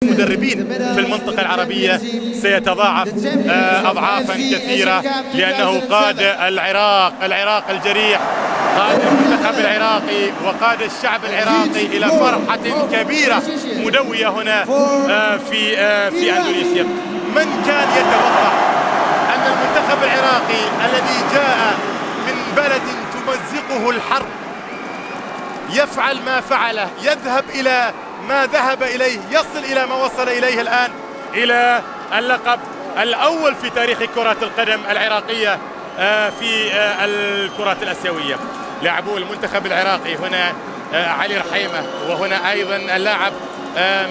المدربين في المنطقة العربية سيتضاعف أضعافا كثيرة، لأنه قاد العراق الجريح، قاد المنتخب العراقي وقاد الشعب العراقي إلى فرحة كبيرة مدوية هنا في أندونيسيا. من كان يتوقع أن المنتخب العراقي الذي جاء من بلد تمزقه الحرب يفعل ما فعله، يذهب إلى ما ذهب إليه، يصل إلى ما وصل إليه الآن، إلى اللقب الأول في تاريخ كرة القدم العراقية في الكرات الآسيوية. لاعبو المنتخب العراقي هنا علي رحيمة، وهنا أيضا اللاعب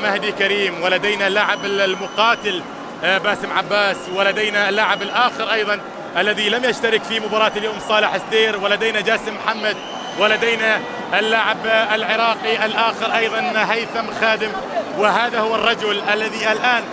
مهدي كريم، ولدينا اللاعب المقاتل باسم عباس، ولدينا اللاعب الآخر أيضا الذي لم يشترك في مباراة اليوم صالح سدير، ولدينا جاسم محمد، ولدينا اللاعب العراقي الآخر أيضا هيثم خادم. وهذا هو الرجل الذي الآن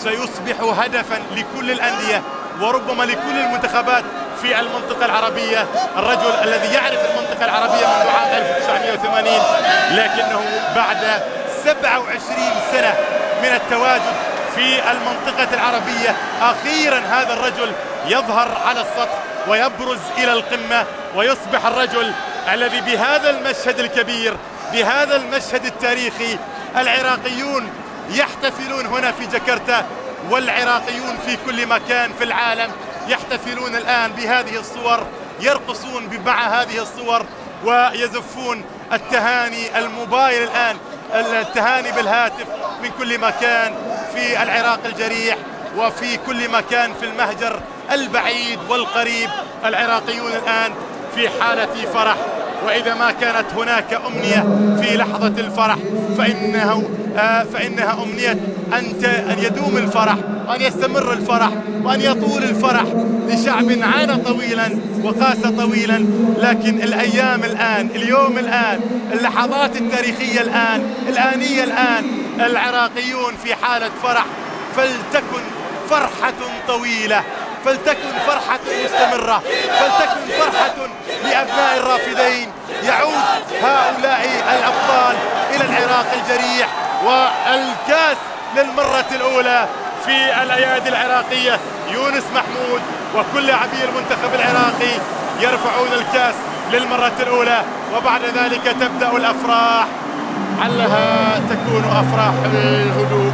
سيصبح هدفا لكل الأندية وربما لكل المنتخبات في المنطقة العربية، الرجل الذي يعرف المنطقة العربية منذ عام 1980، لكنه بعد 27 سنة من التواجد في المنطقة العربية أخيرا هذا الرجل يظهر على السطح ويبرز إلى القمة، ويصبح الرجل الذي بهذا المشهد الكبير، بهذا المشهد التاريخي، العراقيون يحتفلون هنا في جاكرتا، والعراقيون في كل مكان في العالم يحتفلون الآن بهذه الصور، يرقصون مع هذه الصور ويزفون التهاني الموبايل الآن، التهاني بالهاتف من كل مكان في العراق الجريح وفي كل مكان في المهجر البعيد والقريب. العراقيون الآن في حالة فرح، وإذا ما كانت هناك أمنية في لحظة الفرح فإنها أمنية أن يدوم الفرح وأن يستمر الفرح وأن يطول الفرح لشعب عانى طويلا وقاس طويلا. لكن الأيام الآن، اليوم الآن، اللحظات التاريخية الآن، الآنية الآن، العراقيون في حالة فرح، فلتكن فرحة طويلة، فلتكن فرحة مستمرة، فلتكن فرحة لأبناء الرافدين. يعود هؤلاء الأبطال إلى العراق الجريح، والكاس للمرة الأولى في الأيادي العراقية. يونس محمود وكل لاعبي المنتخب العراقي يرفعون الكاس للمرة الأولى، وبعد ذلك تبدأ الأفراح. علها تكون أفراح الهدوء،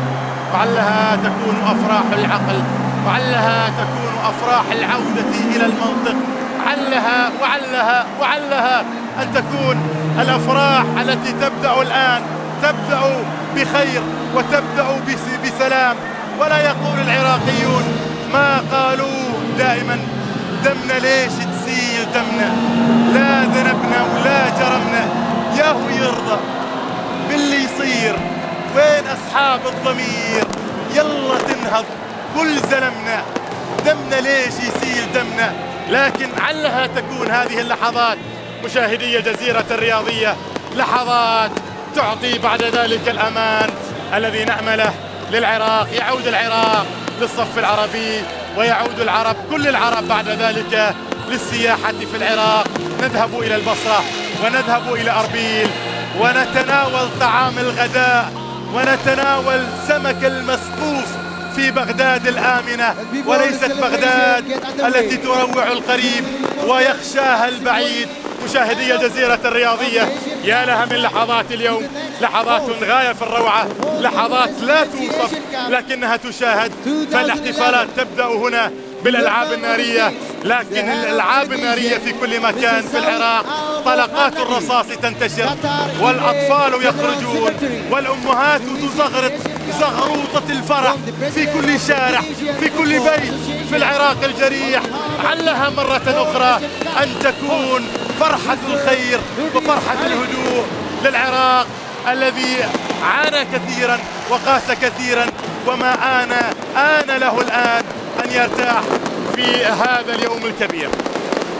وعلها تكون أفراح العقل، وعلها تكون أفراح العودة إلى المنطق، وعلها أن تكون الأفراح التي تبدأ الآن تبدأ بخير وتبدأ بسلام. ولا يقول العراقيون ما قالوه دائما: دمنا ليش تسيل دمنا، لا ذنبنا ولا جرمنا، ياهو يرضى باللي يصير، وين أصحاب الضمير، يلا تنهض كل زلمنا، دمنا ليش يسيل دمنا. لكن علها تكون هذه اللحظات مشاهدي الجزيرة الرياضية لحظات تعطي بعد ذلك الأمان الذي نأمله للعراق. يعود العراق للصف العربي، ويعود العرب، كل العرب بعد ذلك للسياحة في العراق. نذهب إلى البصرة ونذهب إلى أربيل ونتناول طعام الغداء ونتناول سمك المسقوف في بغداد الآمنة، وليست بغداد التي تروع القريب ويخشاها البعيد. مشاهدي الجزيرة الرياضية، يا لها من لحظات اليوم، لحظات غاية في الروعة، لحظات لا توصف لكنها تشاهد. فالاحتفالات تبدأ هنا بالألعاب النارية، لكن الألعاب النارية في كل مكان في العراق. طلقات الرصاص تنتشر، والأطفال يخرجون، والأمهات تزغرط زغروطة الفرح في كل شارع، في كل بيت في العراق الجريح. علها مرة أخرى أن تكون فرحة الخير وفرحة الهدوء للعراق الذي عانى كثيرا وقاس كثيرا، وما آن له الآن أن يرتاح في هذا اليوم الكبير.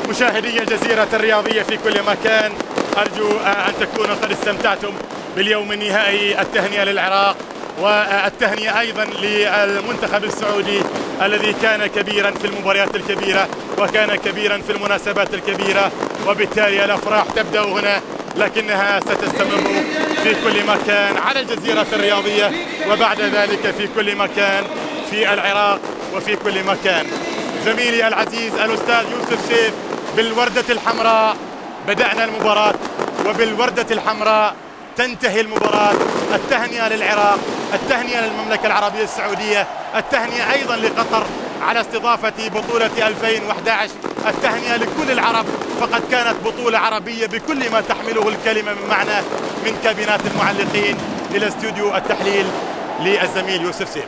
مشاهدي الجزيرة الرياضية في كل مكان، أرجو أن تكونوا قد استمتعتم باليوم النهائي. التهنئة للعراق، والتهنئة أيضا للمنتخب السعودي الذي كان كبيرا في المباريات الكبيرة وكان كبيرا في المناسبات الكبيرة. وبالتالي الأفراح تبدأ هنا لكنها ستستمر في كل مكان على الجزيرة الرياضية، وبعد ذلك في كل مكان في العراق وفي كل مكان. زميلي العزيز الأستاذ يوسف سيف، بالوردة الحمراء بدأنا المباراة، وبالوردة الحمراء تنتهي المباراة. التهنئة للعراق، التهنئة للمملكة العربية السعودية، التهنئة أيضا لقطر على استضافة بطولة 2011، التهنئة لكل العرب، فقد كانت بطولة عربية بكل ما تحمله الكلمة من معنى، من كابينات المعلقين إلى استوديو التحليل للزميل يوسف سيف.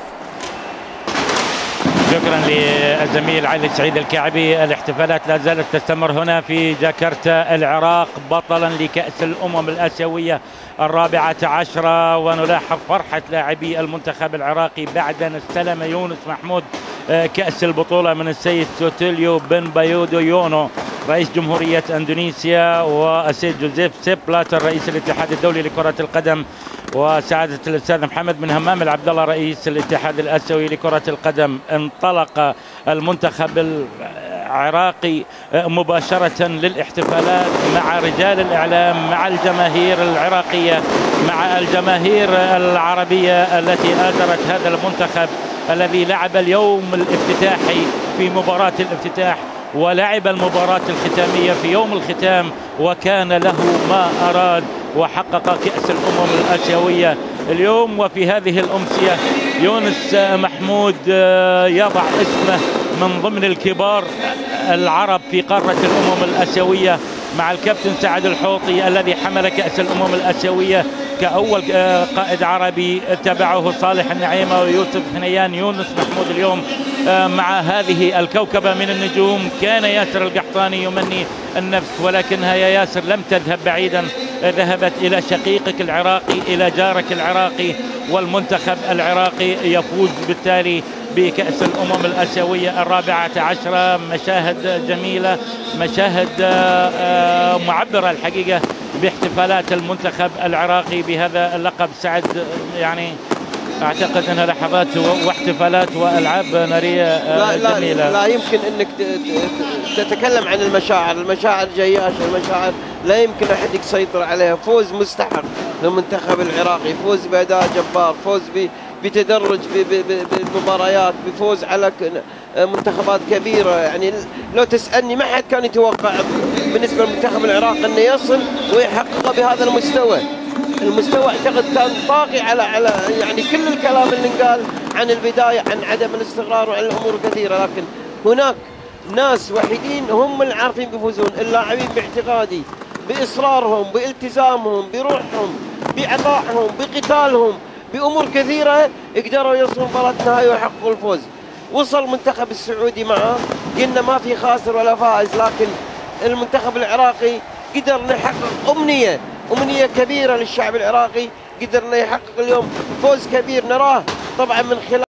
شكرا للزميل علي سعيد الكعبي. الاحتفالات لا زالت تستمر هنا في جاكرتا. العراق بطلا لكأس الأمم الآسيوية 14، ونلاحظ فرحة لاعبي المنتخب العراقي بعد أن استلم يونس محمود كأس البطولة من السيد سوتيليو بن بايودو يونو رئيس جمهورية اندونيسيا، والسيد جوزيف سيب بلاتر رئيس الاتحاد الدولي لكرة القدم، وسعادة الأستاذ محمد بن همام العبد الله رئيس الاتحاد الآسيوي لكرة القدم. انطلق المنتخب العراقي مباشرة للاحتفالات مع رجال الإعلام، مع الجماهير العراقية، مع الجماهير العربية التي آزرت هذا المنتخب الذي لعب اليوم الافتتاحي في مباراة الافتتاح، ولعب المباراة الختامية في يوم الختام، وكان له ما أراد وحقق كأس الأمم الآسيوية اليوم. وفي هذه الأمسية يونس محمود يضع اسمه من ضمن الكبار العرب في قارة الأمم الآسيوية مع الكابتن سعد الحوطي الذي حمل كأس الأمم الآسيوية كأول قائد عربي، تبعه صالح النعيمة ويوسف ثنيان. يونس محمود اليوم مع هذه الكوكبة من النجوم. كان ياسر القحطاني يمني النفس، ولكنها يا ياسر لم تذهب بعيدا، ذهبت إلى شقيقك العراقي، إلى جارك العراقي، والمنتخب العراقي يفوز بالتالي بكأس الأمم الآسيوية 14. مشاهد جميلة، مشاهد معبرة الحقيقة باحتفالات المنتخب العراقي بهذا اللقب. سعد، يعني أعتقد أنها لحظات واحتفالات وألعاب نارية جميلة. لا يمكن أنك تتكلم عن المشاعر جياشة، المشاعر لا يمكن أحد يسيطر عليها. فوز مستحق للمنتخب العراقي، فوز بأداء جبار، فوز بتدرج بالمباريات، بفوز على منتخبات كبيرة. يعني لو تسألني ما حد كان يتوقع بالنسبة للمنتخب العراقي أنه يصل ويحققه بهذا المستوى. اعتقد كان طاغي على يعني كل الكلام اللي انقال عن البداية، عن عدم الاستقرار وعن الأمور كثيرة، لكن هناك ناس وحيدين هم اللي عارفين بيفوزون. اللاعبين باعتقادي، بإصرارهم، بالتزامهم، بروحهم، بعطائهم، بقتالهم، بأمور كثيرة قدروا يوصلوا مباراة النهائي ويحققوا الفوز. وصل المنتخب السعودي معاه، قلنا ما في خاسر ولا فائز، لكن المنتخب العراقي قدر نحقق أمنية كبيرة للشعب العراقي، قدرنا يحقق اليوم فوز كبير نراه طبعا من خلال